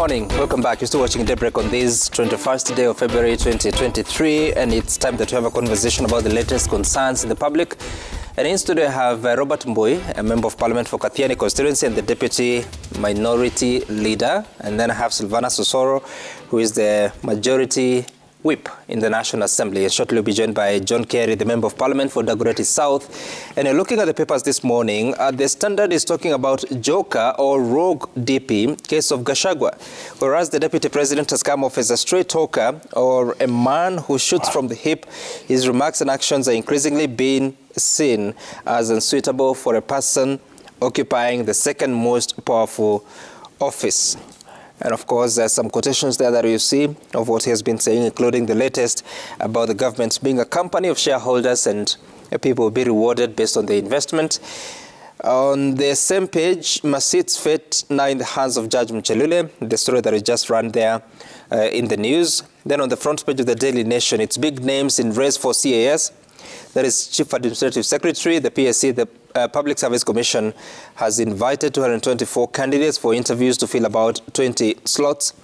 morning. Welcome back. You're still watching Daybreak on this 21st day of February 2023, and it's time that we have a conversation about the latest concerns in the public. And in studio I have Robert Mbui, a member of parliament for Kathiani constituency and the deputy minority leader. And then I have Silvana Sosoro, who is the majority whip in the National Assembly. And shortly we'll be joined by John Kerry, the member of parliament for Dagoretti South. And you're looking at the papers this morning. The Standard is talking about Joker or rogue DP case of Gachagua, whereas the deputy president has come off as a straight talker or a man who shoots from the hip. His remarks and actions are increasingly being seen as unsuitable for a person occupying the second most powerful office. And of course, there's some quotations there that you see of what he has been saying, including the latest about the government being a company of shareholders and people will be rewarded based on their investment. On the same page, Masit's fate now in the hands of Judge Mchelule, the story that we just ran there in the news. Then on the front page of the Daily Nation, it's big names in race for CAS. That is Chief Administrative Secretary. The PSC, the Public Service Commission, has invited 224 candidates for interviews to fill about 20 slots.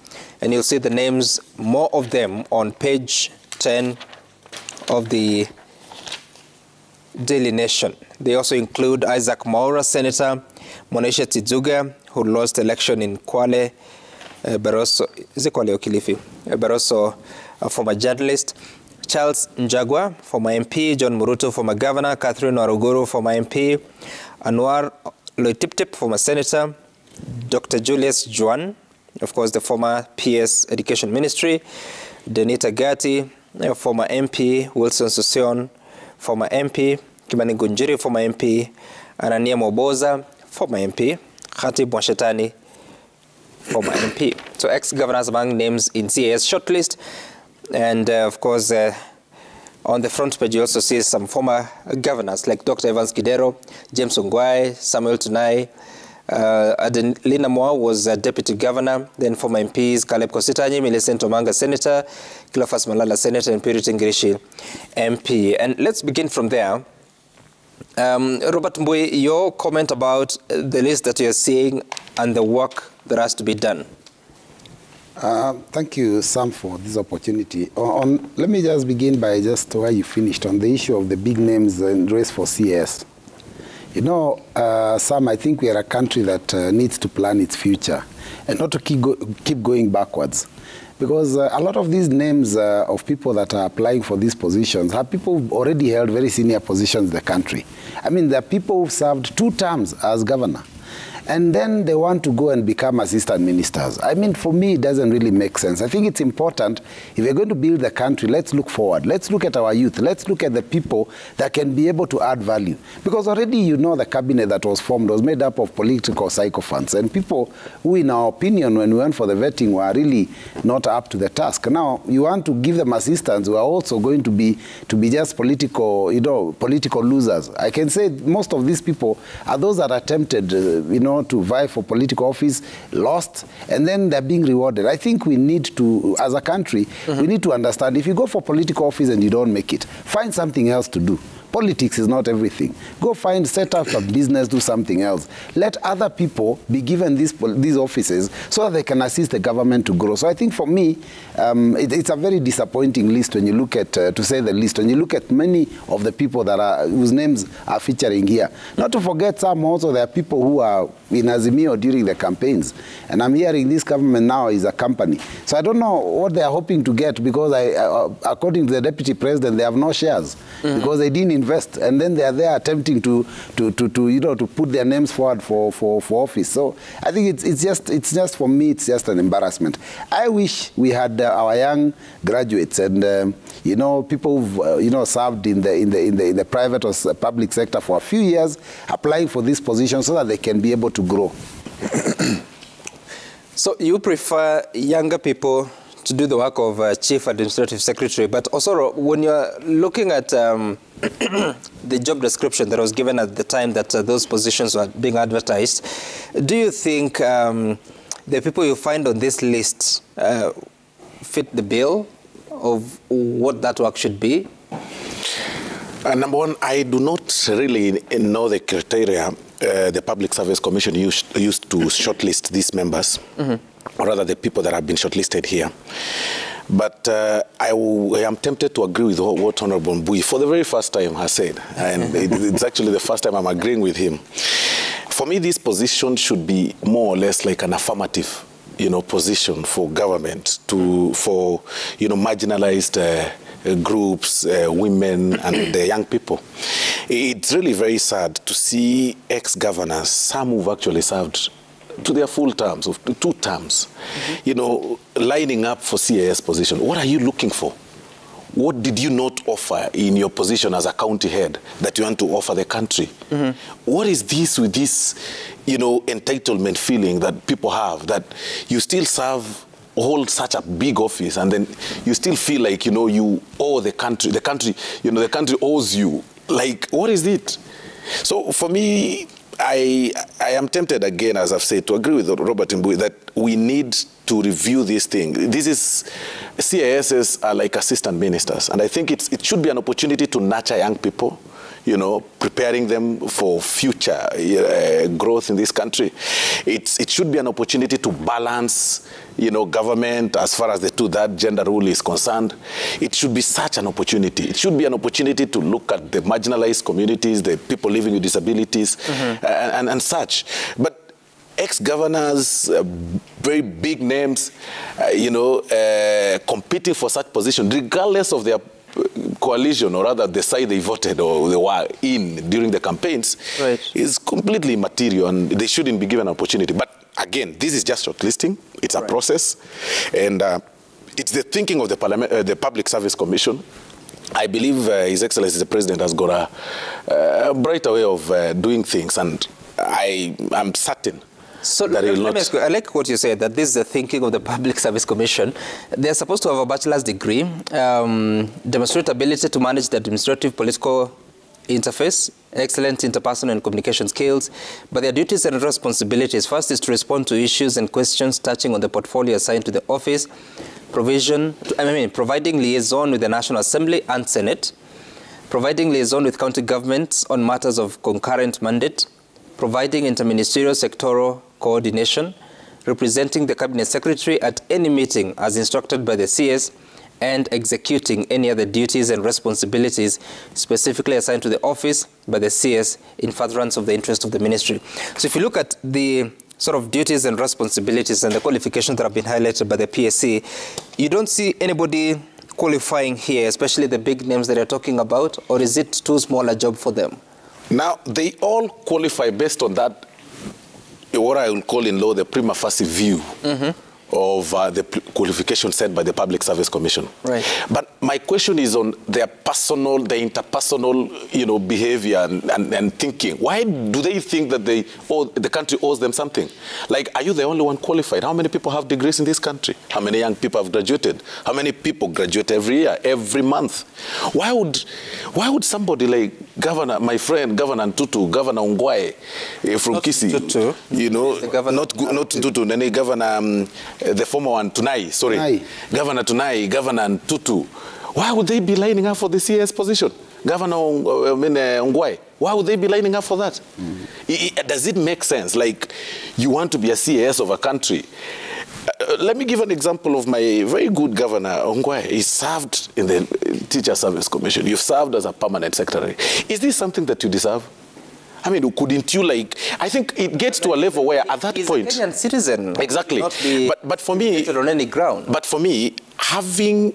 And you'll see the names, more of them, on page 10 of the Daily Nation. They also include Isaac Maura, Senator, Monisha Tidzuga, who lost election in Kwale, Barroso, is it Kwale or Kilifi? Barroso, a former journalist. Charles Njagwa, former MP, John Murutu, former governor, Catherine Waruguru, former MP, Anwar Loitiptip, former senator, Dr. Julius Juan, of course, the former PS Education Ministry, Denita Gatti, former MP, Wilson Susion, former MP, Kimani Gunjiri, former MP, Anania Moboza, former MP, Khatib Mwashetani, former MP. So ex-governors among names in CAS shortlist. And of course, on the front page, you also see some former governors like Dr. Evans Kidero, James Ongwae, Samuel Tunai, Adelina Moa was a deputy governor, then former MPs Caleb Kositanyi, Millicent Omanga, senator, Cleophas Malala, senator, and Purity Ngirishi, MP. And let's begin from there. Robert Mbui, your comment about the list that you're seeing and the work that has to be done. Thank you, Sam, for this opportunity. Let me just begin by just where you finished on the issue of the big names and race for CS. You know, Sam, I think we are a country that needs to plan its future and not to keep going backwards. Because a lot of these names of people that are applying for these positions are people who've already held very senior positions in the country. I mean, there are people who've served 2 terms as governor. And then they want to go and become assistant ministers. I mean, for me, it doesn't really make sense. I think it's important, if we're going to build the country, let's look forward. Let's look at our youth. Let's look at the people that can be able to add value. Because already, you know, the cabinet that was formed was made up of political sycophants and people who, in our opinion, when we went for the vetting, were really not up to the task. Now, you want to give them assistants who are also going to be just political, you know, political losers. I can say most of these people are those that attempted, you know, to vie for political office, lost, and then they're being rewarded. I think we need to, as a country, we need to understand, if you go for political office and you don't make it, find something else to do. Politics is not everything. Go set up a business, do something else. Let other people be given these offices so that they can assist the government to grow. So I think for me, it's a very disappointing list when you look at, to say the least, when you look at many of the people that whose names are featuring here. Not to forget some also, there are people who are in Azimio during the campaigns. And I'm hearing this government now is a company. So I don't know what they are hoping to get, because according to the deputy president, they have no shares because they didn't invest, and then they are there attempting to you know, to put their names forward for office. So I think it's just for me, it's just an embarrassment. I wish we had our young graduates and you know, people who've you know, served in the private or public sector for a few years, applying for this position so that they can be able to grow. So you prefer younger people to do the work of Chief Administrative Secretary, but also when you're looking at the job description that was given at the time that those positions were being advertised, do you think the people you find on this list fit the bill of what that work should be? Number one, I do not really know the criteria the Public Service Commission used to shortlist these members. or rather the people that have been shortlisted here. But I am tempted to agree with what Honorable Mbui for the very first time has said. And it's actually the first time I'm agreeing with him. For me, this position should be more or less like an affirmative, position for government for marginalized groups, women, and young people. It's really very sad to see ex-governors, some who've actually served to their full terms, of 2 terms, lining up for CAS position. What are you looking for? What did you not offer in your position as a county head that you want to offer the country? What is this with this, entitlement feeling that people have, that you still hold such a big office and then you still feel like, you owe the country, the country owes you. Like, what is it? So for me, I am tempted again, as I've said, to agree with Robert Mbui that we need to review this thing. CASs are like assistant ministers, and I think it should be an opportunity to nurture young people, preparing them for future growth in this country. It should be an opportunity to balance, government as far as that gender rule is concerned. It should be such an opportunity. It should be an opportunity to look at the marginalized communities, the people living with disabilities, and such. But ex-governors, very big names, competing for such position, regardless of their coalition, or rather the side they voted or they were in during the campaigns, is completely immaterial, and they shouldn't be given an opportunity. But again, this is just shortlisting. It's a process, and it's the thinking of the Public Service Commission. I believe His Excellency the President has got a brighter way of doing things, and I'm certain. So let me ask you, I like what you said, that this is the thinking of the Public Service Commission. They're supposed to have a bachelor's degree, demonstrate ability to manage the administrative political interface, excellent interpersonal and communication skills, but their duties and responsibilities first is to respond to issues and questions touching on the portfolio assigned to the office, providing liaison with the National Assembly and Senate, providing liaison with county governments on matters of concurrent mandate, providing interministerial sectoral coordination, representing the Cabinet Secretary at any meeting as instructed by the CS, and executing any other duties and responsibilities specifically assigned to the office by the CS in furtherance of the interest of the ministry. So if you look at the sort of duties and responsibilities and the qualifications that have been highlighted by the PSC, you don't see anybody qualifying here, especially the big names that you're talking about, or is it too small a job for them? Now, they all qualify based on that, what I will call in law the prima facie view of the qualification set by the Public Service Commission. Right. But my question is on their personal, the interpersonal, behavior and thinking. Why do they think that the country owes them something? Like, are you the only one qualified? How many people have degrees in this country? How many young people have graduated? How many people graduate every year, every month? Why would somebody like my friend, Governor Ntutu, Governor Ongwae from Kisii, not Ntutu, Governor, the former one, Tunai, sorry. Governor Tunai, Governor Ntutu. Why would they be lining up for the CS position? Governor Ongwae, why would they be lining up for that? Does it make sense? Like, you want to be a CS of a country. Let me give an example of my very good Governor Ongwae. He served in the Teacher Service Commission. You've served as a permanent secretary. Is this something that you deserve? I mean, couldn't you, I think it gets to a level where at that point... He's a Kenyan citizen. Exactly. But for me... on any ground. But for me, having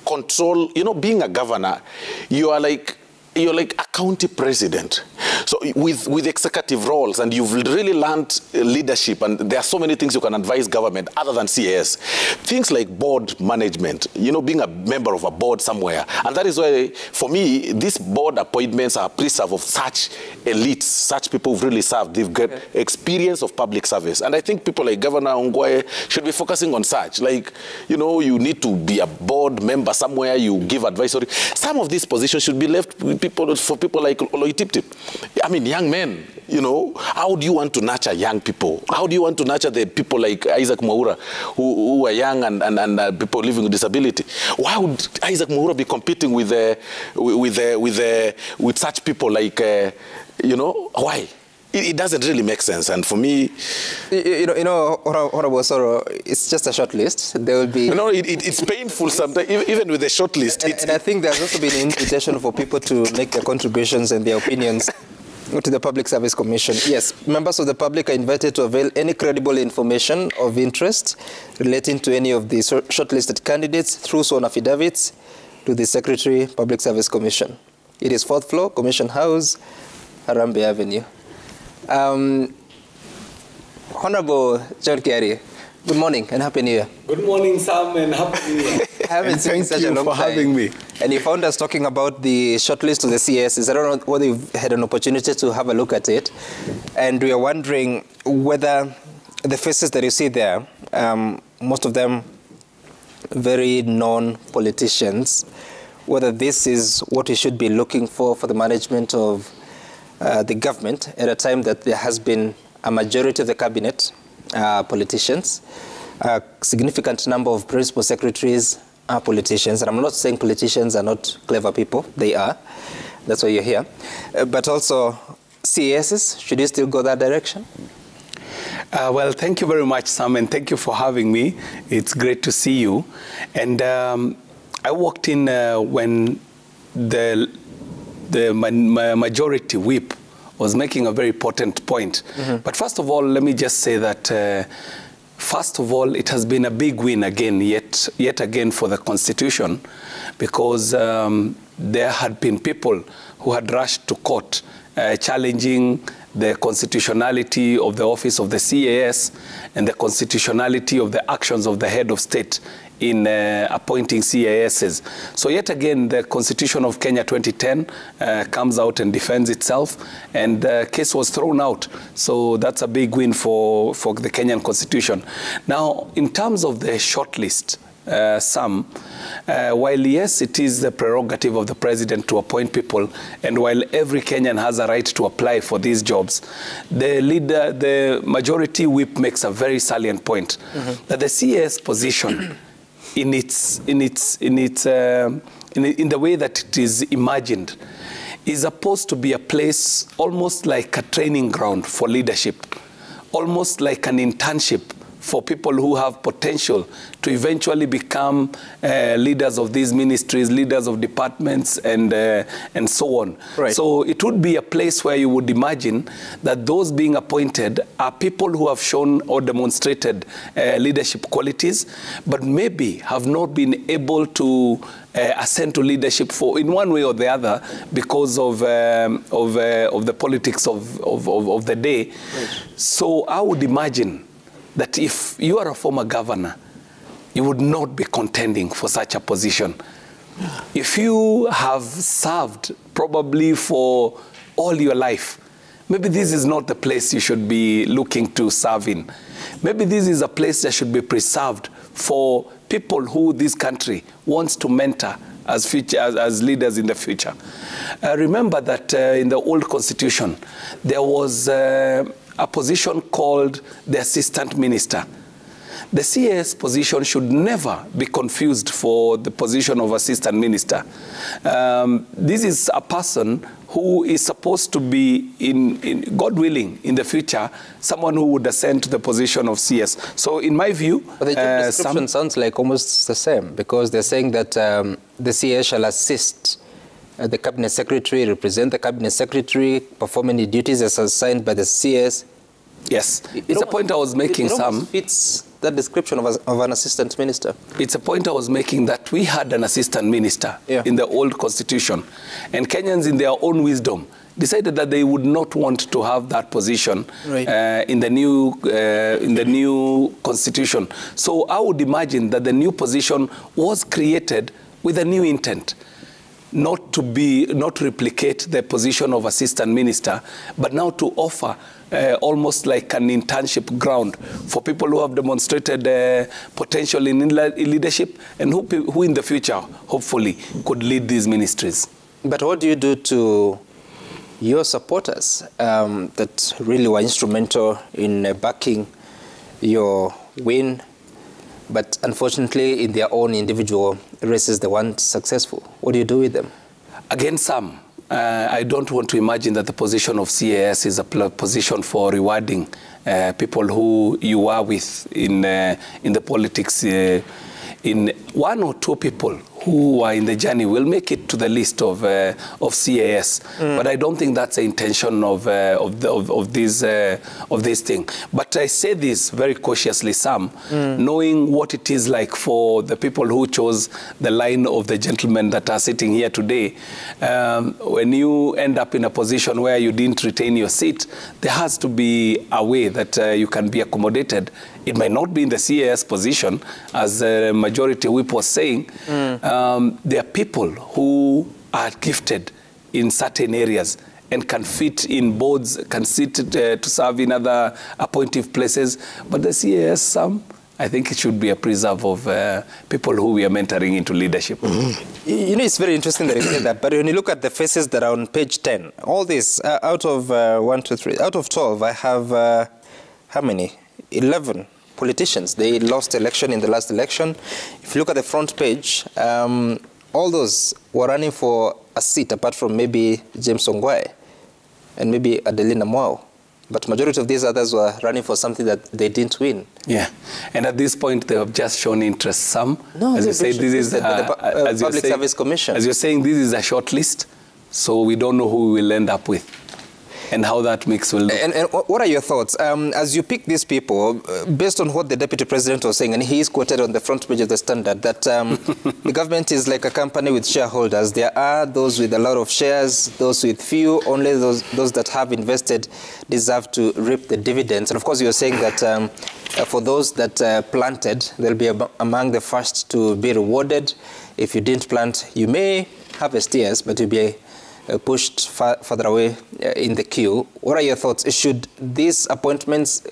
control, being a governor, you're like a county president. So with executive roles, and you've really learned leadership, and there are so many things you can advise government other than CAS. Things like board management, being a member of a board somewhere. And that is why, for me, these board appointments are preserved of such elites, such people who've really served. They've got experience of public service. And I think people like Governor Ongwae should be focusing on such. Like, you need to be a board member somewhere, you give advisory. Some of these positions should be left with for people like Oloitiptip. I mean, young men, how do you want to nurture young people? How do you want to nurture the people like Isaac Mwaura, who are young and people living with disability? Why would Isaac Mwaura be competing with such people like, why? it doesn't really make sense. And for me... Honorable Soro, it's just a short list. There will be... It's painful sometimes, even with a short list. And I think there's also been an invitation for people to make their contributions and their opinions to the Public Service Commission. Yes, members of the public are invited to avail any credible information of interest relating to any of the shortlisted candidates through sworn affidavits to the Secretary, Public Service Commission. It is 4th floor, Commission House, Harambee Avenue. Honorable John Kerry, good morning and Happy New Year. Good morning, Sam, and Happy New Year. I haven't seen such a long time. Thank you for having me. And you found us talking about the shortlist of the CAS. I don't know whether you've had an opportunity to have a look at it. And we are wondering whether the faces that you see there, most of them very known politicians, whether this is what we should be looking for the management of the government at a time that there has been a majority of the cabinet politicians, a significant number of principal secretaries are politicians. And I'm not saying politicians are not clever people. They are. That's why you're here. But also CASs, should you still go that direction? Well, thank you very much, Sam, and thank you for having me. It's great to see you. And I walked in when the majority whip was making a very important point. But first of all, let me just say that first of all, it has been a big win again, yet again for the Constitution, because there had been people who had rushed to court challenging the constitutionality of the office of the CAS and the constitutionality of the actions of the head of state in appointing CASs. So yet again, the Constitution of Kenya 2010 comes out and defends itself, and the case was thrown out. So that's a big win for the Kenyan Constitution. Now, in terms of the shortlist, Sam, while yes, it is the prerogative of the president to appoint people, and while every Kenyan has a right to apply for these jobs, the majority whip makes a very salient point that the CAS position, in the way that it is imagined, is supposed to be a place almost like a training ground for leadership, almost like an internship for people who have potential to eventually become leaders of these ministries, leaders of departments, and so on. Right. So it would be a place where you would imagine that those being appointed are people who have shown or demonstrated leadership qualities, but maybe have not been able to ascend to leadership in one way or the other because of the politics of the day. Right. So I would imagine that if you are a former governor, you would not be contending for such a position. If you have served probably for all your life, maybe this is not the place you should be looking to serve in. Maybe this is a place that should be preserved for people who this country wants to mentor as leaders in the future. Remember that in the old constitution, there was a position called the assistant minister. The CAS position should never be confused for the position of assistant minister. This is a person who is supposed to be, in God willing, in the future, someone who would ascend to the position of CS. So in my view... But the job description sounds like almost the same, because they're saying that the CS shall assist the cabinet secretary, represent the cabinet secretary, perform any duties as assigned by the CS. Yes, it's a point I was making, Sam. It fits that description of an assistant minister. It's a point I was making that we had an assistant minister in the old constitution, and Kenyans in their own wisdom decided that they would not want to have that position in the new constitution. So I would imagine that the new position was created with a new intent, not to replicate the position of assistant minister, but now to offer almost like an internship ground for people who have demonstrated potential in leadership and who in the future, hopefully, could lead these ministries. But what do you do to your supporters that really were instrumental in backing your win, but unfortunately in their own individual races they weren't successful? What do you do with them? Again, Sam, I don't want to imagine that the position of CAS is a position for rewarding people who you are with in the politics. In 1 or 2 people who are in the journey will make it to the list of CAS, but I don't think that's the intention of this thing. But I say this very cautiously, Sam, knowing what it is like for the people who chose the line of the gentlemen that are sitting here today. When you end up in a position where you didn't retain your seat, there has to be a way that you can be accommodated. It might not be in the CAS position, as the majority whip was saying. There are people who are gifted in certain areas and can fit in boards, can sit to serve in other appointive places. But the CAS, Sam, I think it should be a preserve of people who we are mentoring into leadership. You know, it's very interesting that you say that, but when you look at the faces that are on page 10, all this, out of 1, 2, 3, out of 12, I have, how many? 11 politicians. They lost election in the last election. If you look at the front page, all those were running for a seat, apart from maybe James Ongwae and maybe Adelina Mwao. But majority of these others were running for something that they didn't win. Yeah, and at this point they have just shown interest. Some, no, as you say, this is the Public Service Commission. As you're saying, this is a short list, so we don't know who we will end up with and how that mix will look. And what are your thoughts? As you pick these people, based on what the Deputy President was saying, and he is quoted on the front page of the Standard, that the government is like a company with shareholders. There are those with a lot of shares, those with few, only those that have invested deserve to reap the dividends. And of course, you're saying that for those that planted, they'll be among the first to be rewarded. If you didn't plant, you may harvest, yes, but you'll be pushed further away in the queue. What are your thoughts? Should these appointments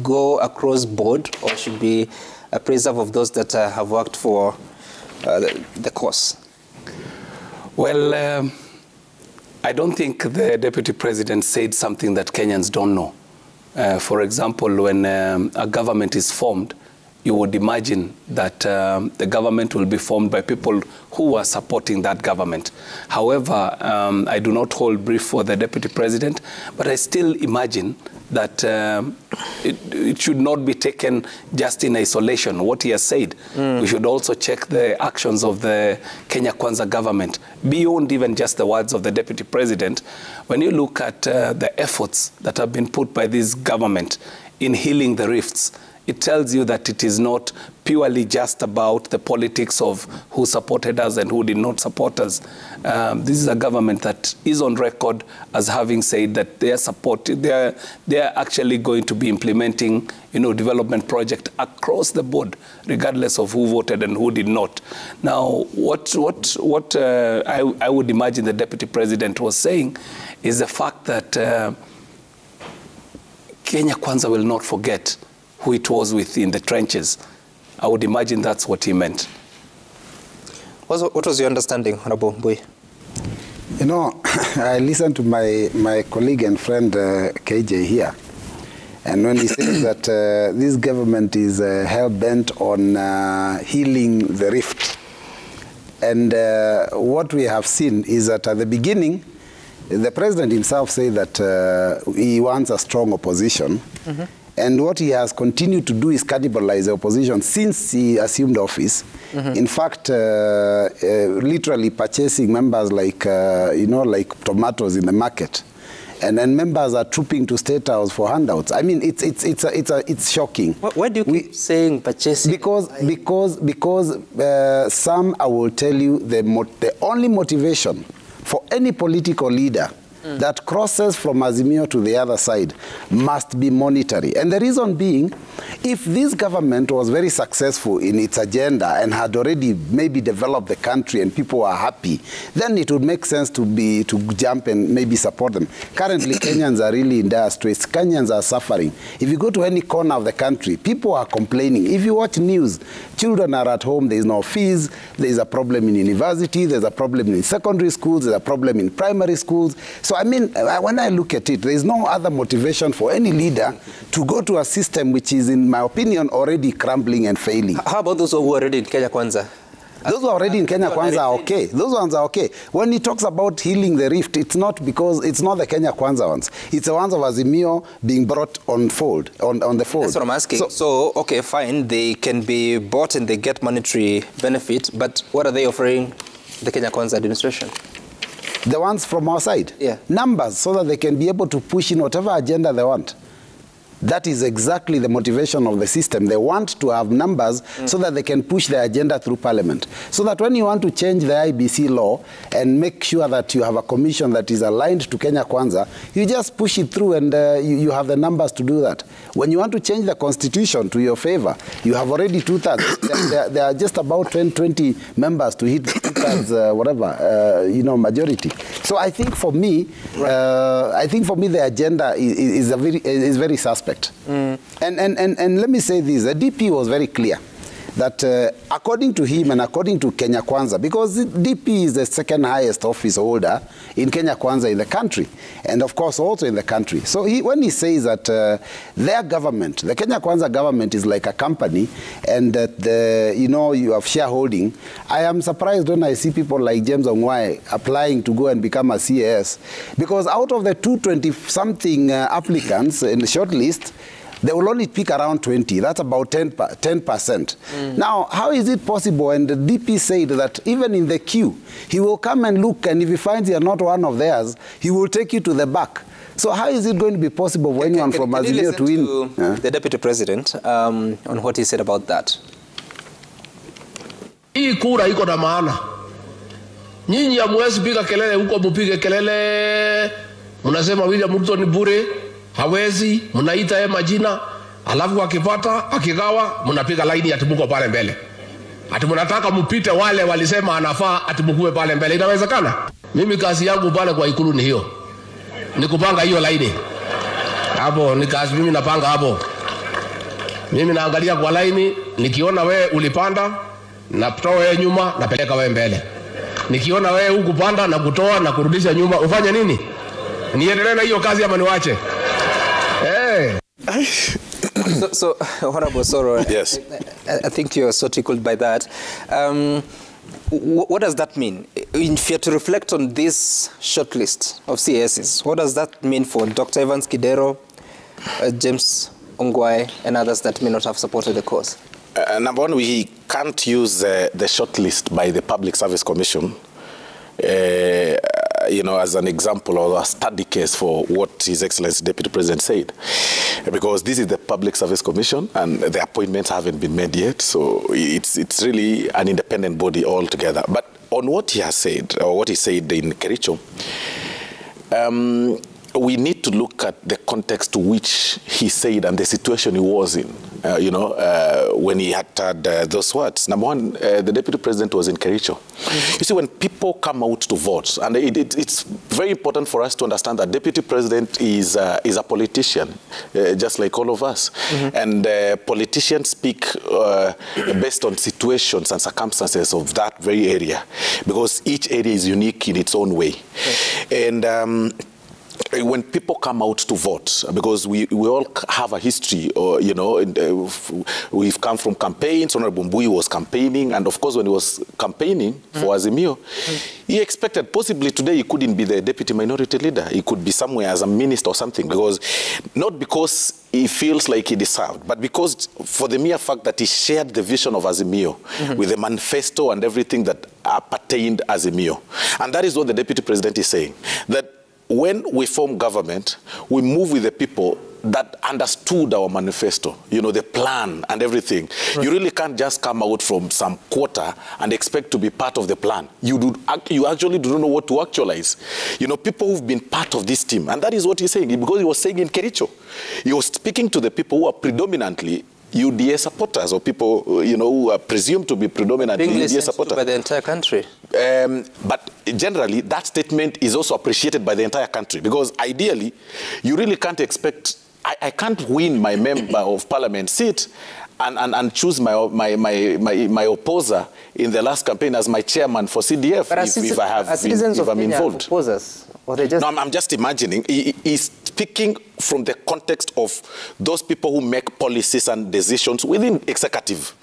go across board, or should be a preserve of those that have worked for the cause? Well, I don't think the Deputy President said something that Kenyans don't know. For example, when a government is formed, you would imagine that the government will be formed by people who are supporting that government. However, I do not hold brief for the Deputy President, but I still imagine that it should not be taken just in isolation, what he has said. We should also check the actions of the Kenya Kwanza government, beyond even just the words of the Deputy President. When you look at the efforts that have been put by this government in healing the rifts, it tells you that it is not purely just about the politics of who supported us and who did not support us. This is a government that is on record as having said that they are actually going to be implementing, development project across the board, regardless of who voted and who did not. Now, what I would imagine the Deputy President was saying is the fact that Kenya Kwanza will not forget who it was with in the trenches. I would imagine that's what he meant. What was your understanding, Honorable Mbui? I listened to my colleague and friend KJ here, and when he says that this government is hell-bent on healing the rift, and what we have seen is that at the beginning, the president himself said that he wants a strong opposition. And what he has continued to do is cannibalize the opposition since he assumed office. In fact, literally purchasing members like, like tomatoes in the market. And then members are trooping to State House for handouts. I mean, it's shocking. Why do you keep saying purchasing? Because some, I will tell you, the only motivation for any political leader that crosses from Azimio to the other side must be monetary. And the reason being, if this government was very successful in its agenda and had already maybe developed the country and people are happy, then it would make sense to jump and maybe support them. Currently, Kenyans are really in dire straits. Kenyans are suffering. If you go to any corner of the country, people are complaining. If you watch news, children are at home, there is no fees, there is a problem in university, there's a problem in secondary schools, there's a problem in primary schools. So I mean, when I look at it, there is no other motivation for any leader to go to a system which is, in my opinion, already crumbling and failing. How about those who are already in Kenya Kwanza? Those who are already in Kenya Kwanza are okay. Those ones are okay. When he talks about healing the rift, it's not because it's not the Kenya Kwanza ones. It's the ones of Azimio being brought on the fold. That's what I'm asking. So, okay, fine, they can be bought and they get monetary benefit, but what are they offering the Kenya Kwanza administration? The ones from our side? Yeah. Numbers, so that they can be able to push in whatever agenda they want. That is exactly the motivation of the system. They want to have numbers so that they can push the agenda through parliament. So that when you want to change the IBC law and make sure that you have a commission that is aligned to Kenya Kwanza, you just push it through and you have the numbers to do that. When you want to change the constitution to your favor, you have already two-thirds. there are just about 20 members to hit two-thirds, majority. So I think for me, the agenda is very suspect. And let me say this, the DP was very clear that according to him and according to Kenya Kwanza, because the DP is the second highest office holder in Kenya Kwanza in the country, and of course also in the country. So when he says that their government, the Kenya Kwanza government is like a company, and that you have shareholding, I am surprised when I see people like James Ongwae applying to go and become a CAS, because out of the 220-something applicants in the shortlist, they will only pick around 20. That's about 10%. Now, how is it possible? And the DP said that even in the queue, he will come and look, and if he finds you are not one of theirs, he will take you to the back. So how is it going to be possible for anyone from Azimio to win? The Deputy President on what he said about that. Hii kura iko na maana. Nyinyi hamwezi piga kelele huko, mpige kelele. Mnasema William Ruto ni bure. Hawezi, mnaita yeye majina, alafu akipata, akigawa, mnapiga laini atimuko pale mbele. Ati mnataka mpite wale walisema anafaa atimukue pale mbele. Inawezekana? Mimi kazi yangu pale kwa ikulu ni hiyo. Ni kupanga hiyo laini. Hapo ni kazi mimi napanga hapo. Mimi naangalia kwa laini, nikiona wewe ulipanda, natoa wewe nyuma, napeleka wewe mbele. Nikiona wewe hukupanda na kutoa na kurudisha nyuma, ufanye nini? Niendelee na hiyo kazi ama niwache? So, Honorable Soro, yes. I think you're so tickled by that. What does that mean? If you have to reflect on this shortlist of CASs, what does that mean for Dr. Evans Kidero, James Ongwae, and others that may not have supported the cause? Number one, we can't use the shortlist by the Public Service Commission as an example or a study case for what His Excellency Deputy President said. Because this is the Public Service Commission and the appointments haven't been made yet, so it's really an independent body altogether. But on what he has said, or what he said in Kericho, we need to look at the context to which he said and the situation he was in, when he uttered those words. Number one, the Deputy President was in Kericho. You see, when people come out to vote, and it's very important for us to understand that Deputy President is a politician, just like all of us. And politicians speak based on situations and circumstances of that very area, because each area is unique in its own way. And when people come out to vote, because we all have a history, or we've come from campaigns. Honorable Mbui was campaigning, and of course when he was campaigning for Azimio, he expected possibly today he couldn't be the deputy minority leader. He could be somewhere as a minister or something, because not because he feels like he deserved, but because for the mere fact that he shared the vision of Azimio with the manifesto and everything that pertained Azimio. And that is what the Deputy President is saying, that when we form government, we move with the people that understood our manifesto, the plan and everything. Right. You really can't just come out from some quarter and expect to be part of the plan. You actually don't know what to actualize. People who've been part of this team, and that is what he's saying, because he was saying in Kericho. He was speaking to the people who are predominantly UDA supporters, or people who are presumed to be predominantly UDA supporters. By the entire country. But generally, that statement is also appreciated by the entire country, because ideally, you really can't expect. I can't win my member of parliament seat and choose my opposer in the last campaign as my chairman for CDF if I'm involved. Opposers, or they just... No, I'm just imagining. He's speaking from the context of those people who make policies and decisions within executive.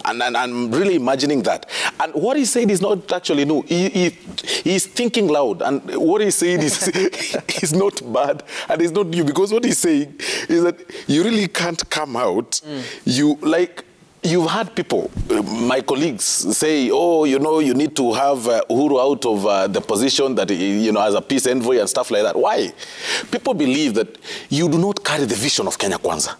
And I'm really imagining that. And what he said is not actually new. He's thinking loud. And what he's saying is not bad and it's not new. Because what he's saying is that you really can't come out. You've had people, my colleagues, say, oh, you know, you need to have Uhuru out of the position that, you know, as a peace envoy and stuff like that. Why? People believe that you do not carry the vision of Kenya Kwanza.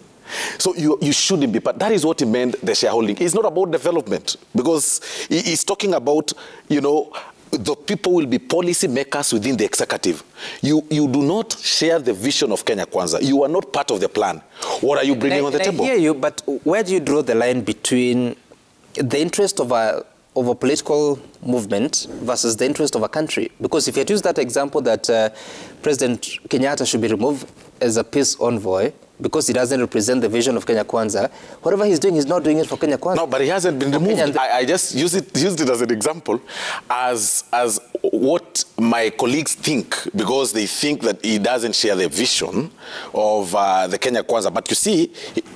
So you shouldn't be, but that is what he meant, the shareholding. It's not about development, because he's talking about, you know, the people will be policy makers within the executive. You do not share the vision of Kenya Kwanza. You are not part of the plan. What are you bringing on the table? I hear you, but where do you draw the line between the interest of a political movement versus the interest of a country? Because if you had used that example that President Kenyatta should be removed as a peace envoy because he doesn't represent the vision of Kenya Kwanza, whatever he's doing, he's not doing it for Kenya Kwanza. No, but he hasn't been removed. I just used it as an example as what my colleagues think, because they think that he doesn't share the vision of the Kenya Kwanza. But you see,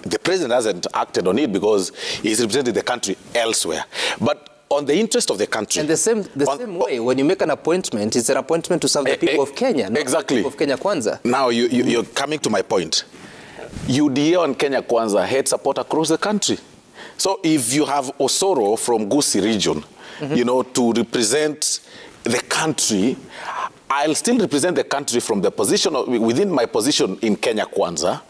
the president hasn't acted on it because he's represented the country elsewhere. But on the interest of the country. And the same way, when you make an appointment, it's an appointment to serve the people of Kenya, not exactly. the people of Kenya Kwanza. Now, you're coming to my point. UDA and Kenya Kwanza had support across the country. So if you have Osoro from Gusii region, you know, to represent the country, I'll still represent the country from the position within my position in Kenya Kwanza,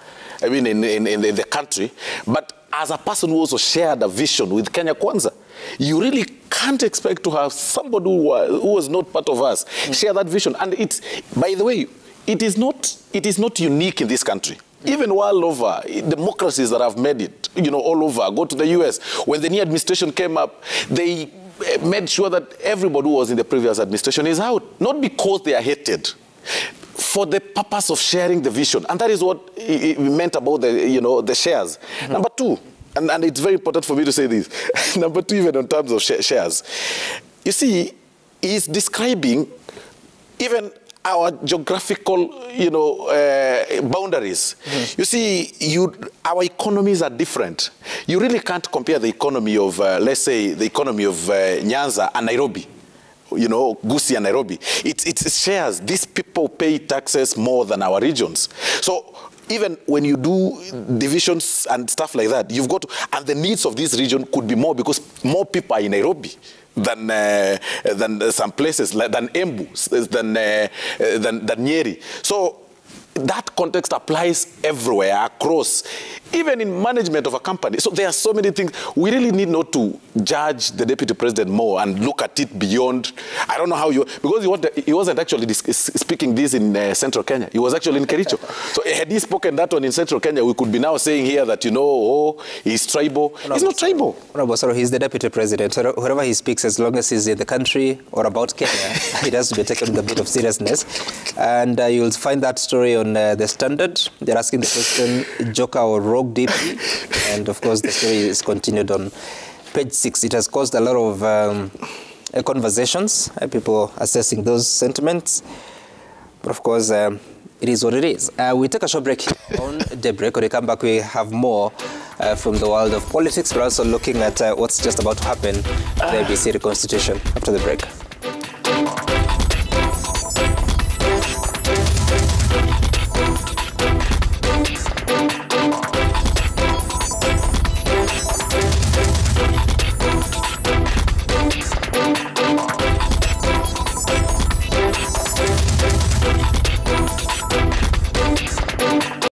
I mean in the country, but as a person who also shared a vision with Kenya Kwanza. You really can't expect to have somebody who was not part of us share that vision. And it's, by the way, it is not unique in this country. Even world over, democracies that have made it, you know, all over. Go to the US. When the new administration came up, they made sure that everybody who was in the previous administration is out. Not because they are hated, for the purpose of sharing the vision. And that is what it meant about the, you know, the shares. Number two, and it's very important for me to say this. Number two, even in terms of shares. You see, he's describing even our geographical, you know, boundaries. You see, our economies are different. You really can't compare the economy of, let's say, the economy of Nyanza and Nairobi. You know, Gusii and Nairobi. It's shares. These people pay taxes more than our regions. So even when you do divisions and stuff like that, you've got to, and the needs of this region could be more because more people are in Nairobi than some places, than Embu, than Nyeri. So that context applies everywhere, across, even in management of a company. So there are so many things. We really need not to judge the deputy president more and look at it beyond. I don't know how you, because he wasn't actually speaking this in central Kenya. He was actually in Kericho. So had he spoken that one in central Kenya, we could be now saying here that, you know, oh, he's tribal. He's not tribal. No, sorry, he's the deputy president. So wherever he speaks, as long as he's in the country or about Kenya, it has to be taken with a bit of seriousness. And you'll find that story on the Standard. They're asking the question, Joker or Rogue DP? And of course, the story is continued on page 6. It has caused a lot of conversations, people assessing those sentiments. But of course, it is what it is. We take a short break here on Daybreak. When we come back, we have more from the world of politics, but also looking at what's just about to happen in the ABC Constitution after the break.